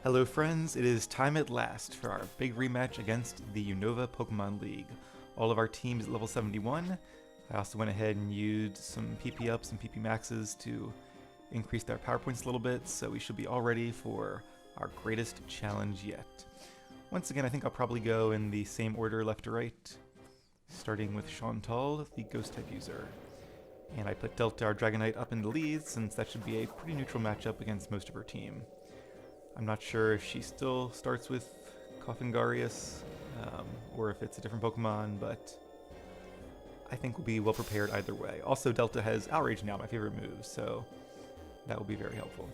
Hello friends, it is time at last for our big rematch against the Unova Pokemon League. All of our teams at level 71. I also went ahead and used some PP ups and PP maxes to increase their power points a little bit, so we should be all ready for our greatest challenge yet. Once again, I think I'll probably go in the same order left to right, starting with Shauntal, the ghost type user. And I put Delta, our Dragonite, up in the lead, since that should be a pretty neutral matchup against most of her team. I'm not sure if she still starts with Coffingarius, or if it's a different Pokemon, but I think we'll be well prepared either way. Also, Delta has Outrage now, my favorite move, so that will be very helpful.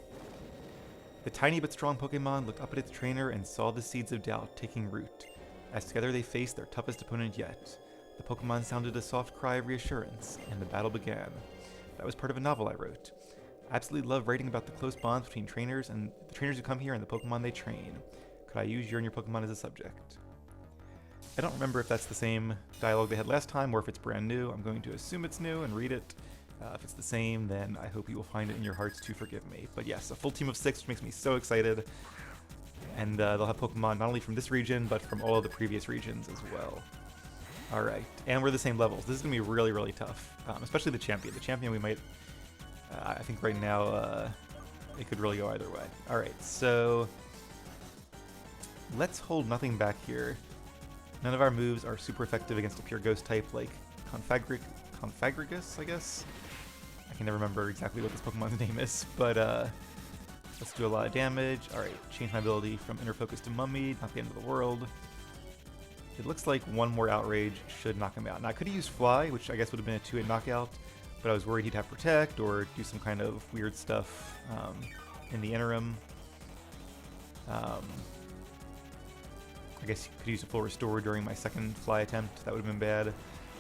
The tiny but strong Pokemon looked up at its trainer and saw the seeds of doubt taking root, as together they faced their toughest opponent yet. The Pokemon sounded a soft cry of reassurance, and the battle began. That was part of a novel I wrote. I absolutely love writing about the close bonds between trainers and the trainers who come here and the Pokemon they train. Could I use you and your Pokemon as a subject? I don't remember if that's the same dialogue they had last time or if it's brand new. I'm going to assume it's new and read it. If it's the same, then I hope you will find it in your hearts to forgive me. But yes, a full team of 6, which makes me so excited. And they'll have Pokemon not only from this region, but from all of the previous regions as well. Alright, and we're the same levels. This is going to be really, really tough, especially the champion. The champion we might... I think right now it could really go either way. Alright, so let's hold nothing back here. None of our moves are super effective against a pure ghost type like Confagrigus, I guess? I can never remember exactly what this Pokemon's name is, but let's do a lot of damage. Alright, change my ability from Inner Focus to Mummy, not the end of the world. It looks like one more Outrage should knock him out. Now I could have used Fly, which I guess would have been a 2-hit knockout, but I was worried he'd have Protect or do some kind of weird stuff in the interim. I guess you could use a full Restore during my second Fly attempt. That would have been bad.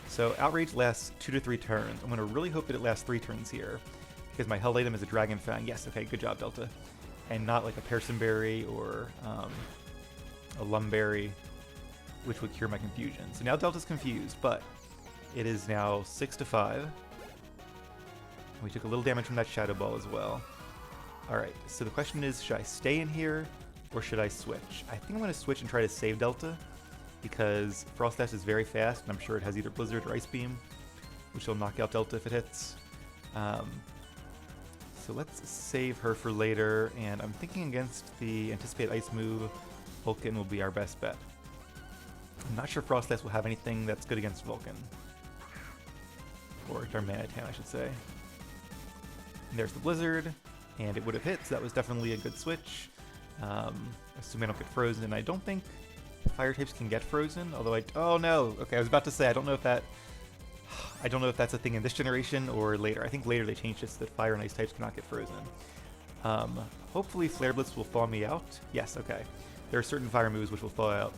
So Outrage lasts 2 to 3 turns. I'm going to really hope that it lasts 3 turns here, because my held item is a Dragon Fang. Yes, okay, good job, Delta. And not like a Persimberry or a Lumberry, which would cure my confusion. So now Delta's confused, but it is now 6 to 5. We took a little damage from that Shadow Ball as well. Alright, so the question is, should I stay in here, or should I switch? I think I'm going to switch and try to save Delta, because Frost Dash is very fast, and I'm sure it has either Blizzard or Ice Beam, which will knock out Delta if it hits. So let's save her for later, and I'm thinking against the anticipated Ice move, Vulcan will be our best bet. I'm not sure Frost Dash will have anything that's good against Vulcan. Or Darmanitan, I should say. And there's the Blizzard, and it would have hit, so that was definitely a good switch. Assuming I don't get frozen, and I don't think fire types can get frozen, although oh no! Okay, I was about to say, I don't know if that's a thing in this generation or later. I think later they changed it so that fire and ice types cannot get frozen. Hopefully Flare Blitz will thaw me out. Yes, okay. There are certain fire moves which will thaw out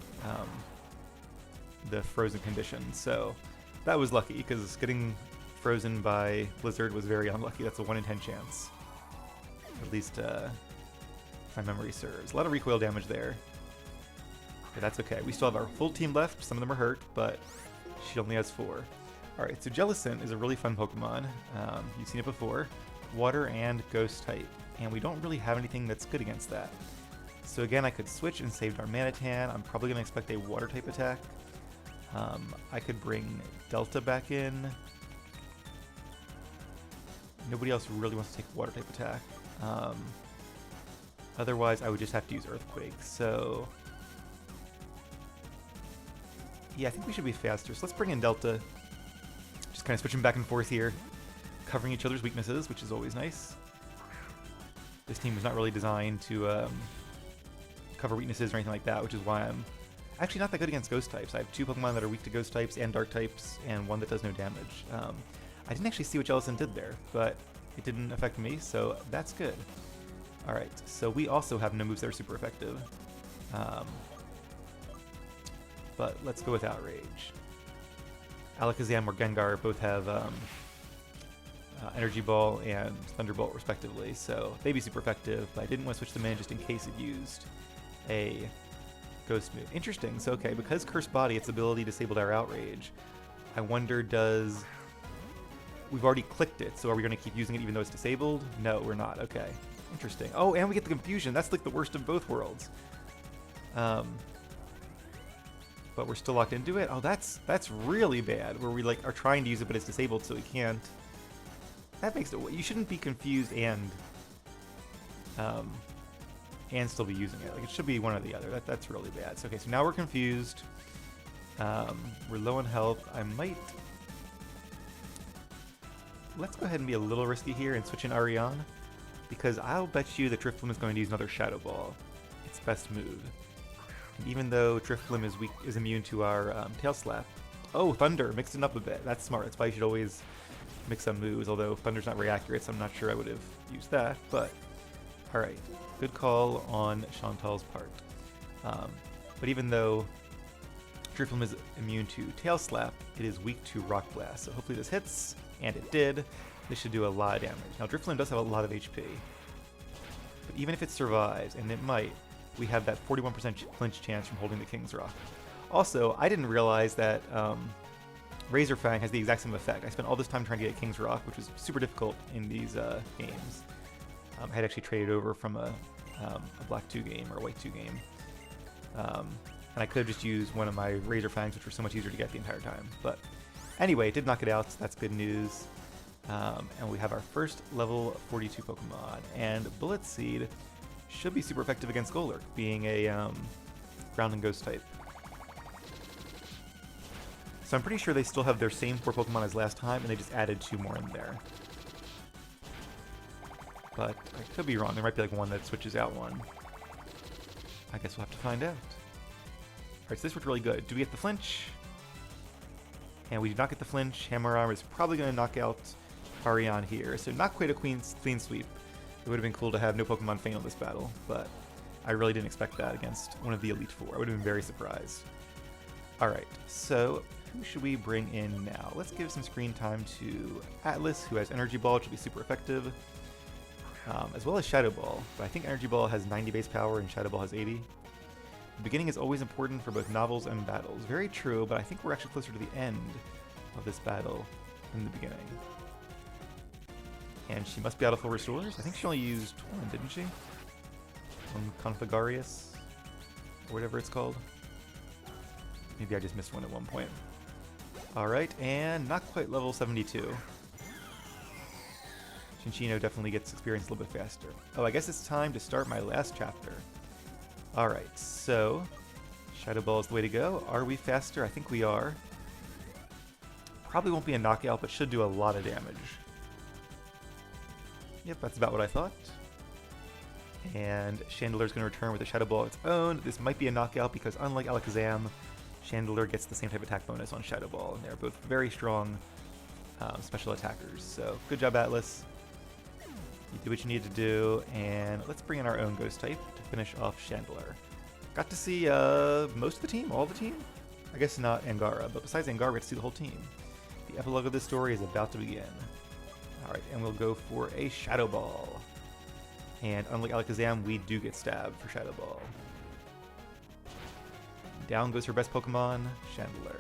the frozen condition, so that was lucky, because getting frozen by Blizzard was very unlucky. That's a 1 in 10 chance. At least, if my memory serves. A lot of recoil damage there. But that's okay. We still have our full team left. Some of them are hurt, but she only has 4. Alright, so Jellicent is a really fun Pokemon. You've seen it before. Water and Ghost type. And we don't really have anything that's good against that. So again, I could switch and save Darmanitan. I'm probably going to expect a water type attack. I could bring Delta back in. Nobody else really wants to take a water type attack. Otherwise, I would just have to use Earthquake. So yeah, I think we should be faster. So let's bring in Delta. Just kind of switching back and forth here, covering each other's weaknesses, which is always nice. This team was not really designed to cover weaknesses or anything like that, which is why I'm actually not that good against Ghost types. I have 2 Pokemon that are weak to Ghost types and Dark types, and 1 that does no damage. I didn't actually see what Jellicent did there, but it didn't affect me, so that's good. Alright, so we also have no moves that are super effective. But let's go with Outrage. Alakazam or Gengar both have Energy Ball and Thunderbolt respectively, so they'd be super effective, but I didn't want to switch them in just in case it used a Ghost move. Interesting, so okay, because Cursed Body, its ability disabled our Outrage, I wonder we've already clicked it, so are we going to keep using it even though it's disabled? No, we're not, okay. Interesting. Oh, and we get the confusion. That's like the worst of both worlds. But we're still locked into it. Oh, that's really bad. Where we like are trying to use it, but it's disabled, so we can't. That makes it. You shouldn't be confused and still be using it. Like it should be one or the other. That's really bad. So, okay, so now we're confused. We're low on health. I might. Let's go ahead and be a little risky here and switch in Ariane, because I'll bet you that Drifloon is going to use another Shadow Ball. Its best move. And even though Drifloon is immune to our Tail Slap. Oh, Thunder, mixed it up a bit. That's smart. That's why you should always mix up moves, although Thunder's not very accurate, so I'm not sure I would have used that, but alright. Good call on Shauntal's part. But even though Drifloon is immune to Tail Slap, it is weak to Rock Blast, so hopefully this hits, and it did. This should do a lot of damage. Now Drifloon does have a lot of HP, but even if it survives, and it might, we have that 41% flinch chance from holding the King's Rock. Also, I didn't realize that Razor Fang has the exact same effect. I spent all this time trying to get King's Rock, which was super difficult in these games. I had actually traded over from a Black 2 game or a White 2 game. And I could have just used one of my Razor Fangs, which were so much easier to get the entire time. But anyway, it did knock it out, so that's good news. And we have our first level 42 Pokemon. And Bullet Seed should be super effective against Golurk, being a Ground and Ghost type. So I'm pretty sure they still have their same 4 Pokemon as last time, and they just added 2 more in there. But I could be wrong. There might be like one that switches out one. I guess we'll have to find out. Alright, so this worked really good. Do we get the flinch? And we do not get the flinch. Hammer Arm is probably going to knock out Ariane here. So not quite a clean sweep. It would have been cool to have no Pokemon fail this battle, but I really didn't expect that against one of the Elite Four. I would have been very surprised. Alright, so who should we bring in now? Let's give some screen time to Atlas, who has Energy Ball, which will be super effective. As well as Shadow Ball, but I think Energy Ball has 90 base power and Shadow Ball has 80. The beginning is always important for both novels and battles. Very true, but I think we're actually closer to the end of this battle than the beginning. And she must be out of full restores. I think she only used one, didn't she? Configarius, or whatever it's called. Maybe I just missed one at one point. Alright, and not quite level 72. Cinccino definitely gets experience a little bit faster. Oh, I guess it's time to start my last chapter. Alright, so Shadow Ball is the way to go. Are we faster? I think we are. Probably won't be a knockout, but should do a lot of damage. Yep, that's about what I thought. And Chandeler's going to return with a Shadow Ball of its own. This might be a knockout because unlike Alakazam, Chandeler gets the same type of attack bonus on Shadow Ball, and they're both very strong special attackers. So good job, Atlas. You did what you needed to do, and let's bring in our own Ghost type to finish off Chandeler. Got to see most of the team, all the team? I guess not Angara, but besides Angara, we get to see the whole team. The epilogue of this story is about to begin. Alright, and we'll go for a Shadow Ball. And unlike Alakazam, we do get stabbed for Shadow Ball. Down goes her best Pokemon, Chandeler.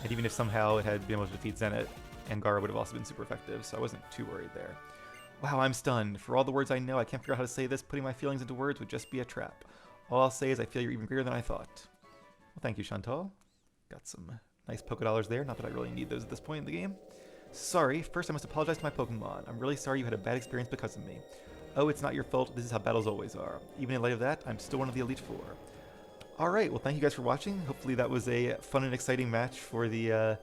And even if somehow it had been able to defeat Zenit, Angara would have also been super effective, so I wasn't too worried there. Wow, I'm stunned. For all the words I know, I can't figure out how to say this. Putting my feelings into words would just be a trap. All I'll say is I feel you're even greater than I thought. Well, thank you, Shauntal. Got some nice Pokédollars there. Not that I really need those at this point in the game. Sorry, first I must apologize to my Pokemon. I'm really sorry you had a bad experience because of me. Oh, it's not your fault. This is how battles always are. Even in light of that, I'm still one of the Elite Four. Alright, well thank you guys for watching. Hopefully that was a fun and exciting match for the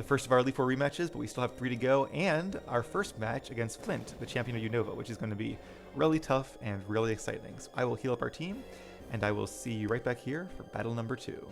first of our Elite Four rematches, but we still have 3 to go, and our first match against Flint, the champion of Unova, which is going to be really tough and really exciting. So I will heal up our team, and I will see you right back here for battle number 2.